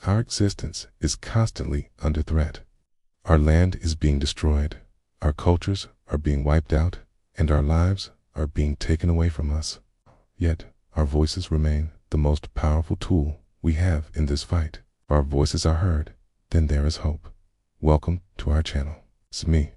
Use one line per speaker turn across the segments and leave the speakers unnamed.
Our existence is constantly under threat. Our land is being destroyed, our cultures are being wiped out, and our lives are being taken away from us. Yet, our voices remain the most powerful tool we have in this fight. If our voices are heard, then there is hope. Welcome to our channel. It's me.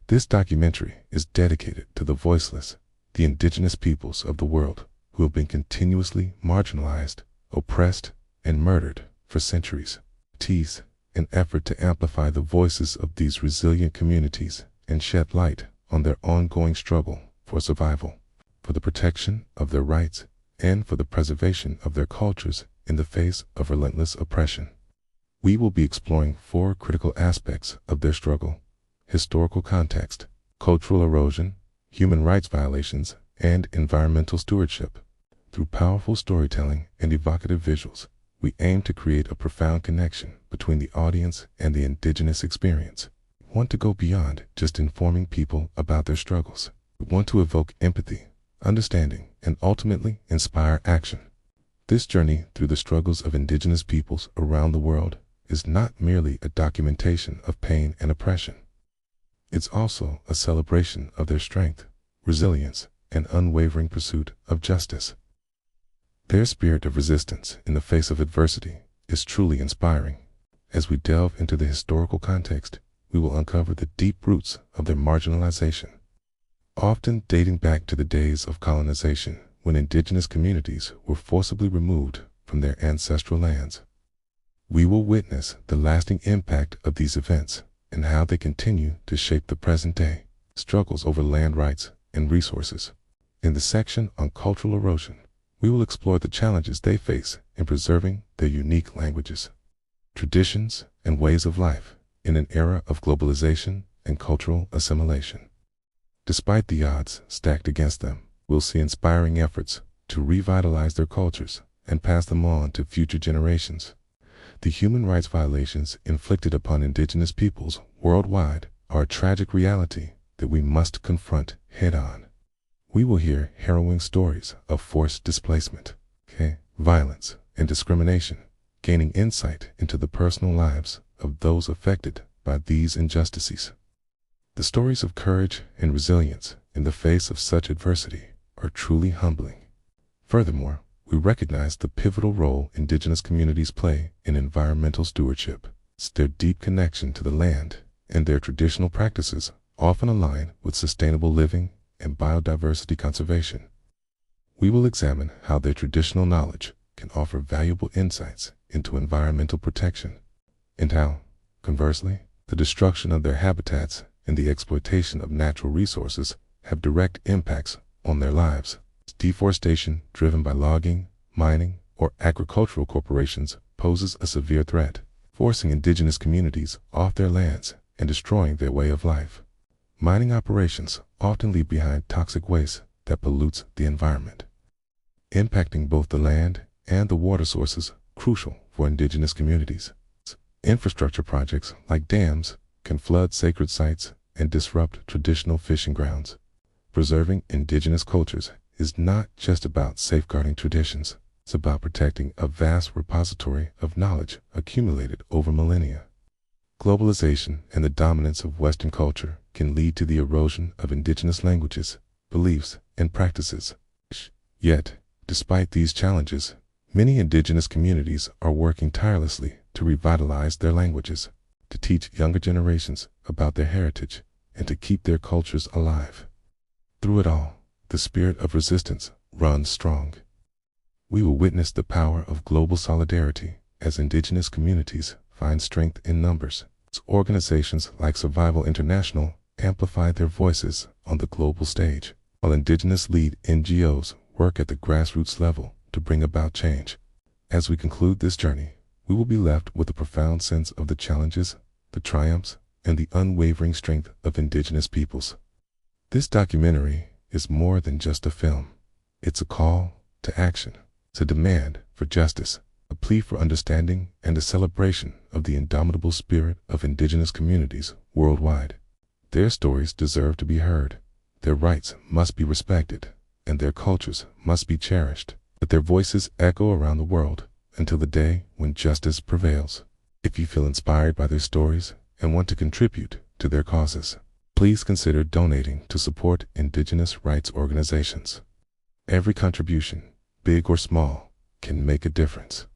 This documentary is dedicated to the voiceless, the indigenous peoples of the world who have been continuously marginalized, oppressed, and murdered for centuries. Tease an effort to amplify the voices of these resilient communities and shed light on their ongoing struggle for survival, for the protection of their rights, and for the preservation of their cultures in the face of relentless oppression. We will be exploring 4 critical aspects of their struggle: historical context, cultural erosion, human rights violations, and environmental stewardship. Through powerful storytelling and evocative visuals, we aim to create a profound connection between the audience and the indigenous experience. We want to go beyond just informing people about their struggles. We want to evoke empathy, understanding, and ultimately inspire action. This journey through the struggles of indigenous peoples around the world is not merely a documentation of pain and oppression. It's also a celebration of their strength, resilience, and unwavering pursuit of justice. Their spirit of resistance in the face of adversity is truly inspiring. As we delve into the historical context, we will uncover the deep roots of their marginalization, often dating back to the days of colonization, when indigenous communities were forcibly removed from their ancestral lands. We will witness the lasting impact of these events and how they continue to shape the present-day struggles over land rights and resources. In the section on cultural erosion, we will explore the challenges they face in preserving their unique languages, traditions, and ways of life in an era of globalization and cultural assimilation. Despite the odds stacked against them, we'll see inspiring efforts to revitalize their cultures and pass them on to future generations. The human rights violations inflicted upon indigenous peoples worldwide are a tragic reality that we must confront head-on. We will hear harrowing stories of forced displacement, violence, and discrimination, gaining insight into the personal lives of those affected by these injustices. The stories of courage and resilience in the face of such adversity are truly humbling. Furthermore, we recognize the pivotal role indigenous communities play in environmental stewardship. Their deep connection to the land and their traditional practices often align with sustainable living and biodiversity conservation. We will examine how their traditional knowledge can offer valuable insights into environmental protection, and how, conversely, the destruction of their habitats and the exploitation of natural resources have direct impacts on their lives. Deforestation driven by logging, mining, or agricultural corporations poses a severe threat, forcing indigenous communities off their lands and destroying their way of life. Mining operations often leave behind toxic waste that pollutes the environment, impacting both the land and the water sources crucial for indigenous communities. Infrastructure projects like dams can flood sacred sites and disrupt traditional fishing grounds. Preserving indigenous cultures is not just about safeguarding traditions, it's about protecting a vast repository of knowledge accumulated over millennia. Globalization and the dominance of Western culture can lead to the erosion of indigenous languages, beliefs, and practices. Yet, despite these challenges, many indigenous communities are working tirelessly to revitalize their languages, to teach younger generations about their heritage, and to keep their cultures alive. Through it all, the spirit of resistance runs strong. We will witness the power of global solidarity as indigenous communities find strength in numbers. Organizations like Survival International amplify their voices on the global stage, while indigenous-led NGOs work at the grassroots level to bring about change. As we conclude this journey, we will be left with a profound sense of the challenges, the triumphs, and the unwavering strength of indigenous peoples. This documentary is more than just a film. It's a call to action. It's a demand for justice, a plea for understanding, and a celebration of the indomitable spirit of indigenous communities worldwide. Their stories deserve to be heard. Their rights must be respected, and their cultures must be cherished. Let their voices echo around the world until the day when justice prevails. If you feel inspired by their stories and want to contribute to their causes, please consider donating to support Indigenous rights organizations. Every contribution, big or small, can make a difference.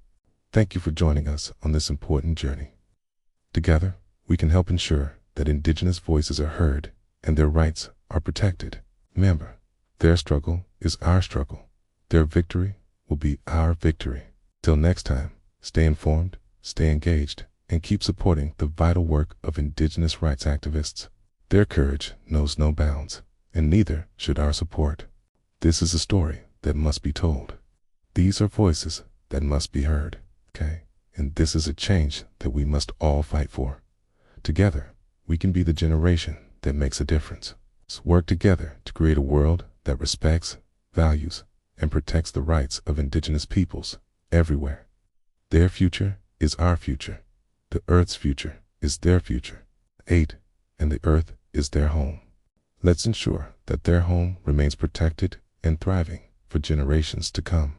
Thank you for joining us on this important journey. Together, we can help ensure that Indigenous voices are heard and their rights are protected. Remember, their struggle is our struggle. Their victory will be our victory. Till next time, stay informed, stay engaged, and keep supporting the vital work of Indigenous rights activists. Their courage knows no bounds, and neither should our support. This is a story that must be told. These are voices that must be heard, okay? And this is a change that we must all fight for. Together, we can be the generation that makes a difference. Let's work together to create a world that respects, values, and protects the rights of Indigenous peoples everywhere. Their future is our future. The Earth's future is their future. And the Earth is their home. Let's ensure that their home remains protected and thriving for generations to come.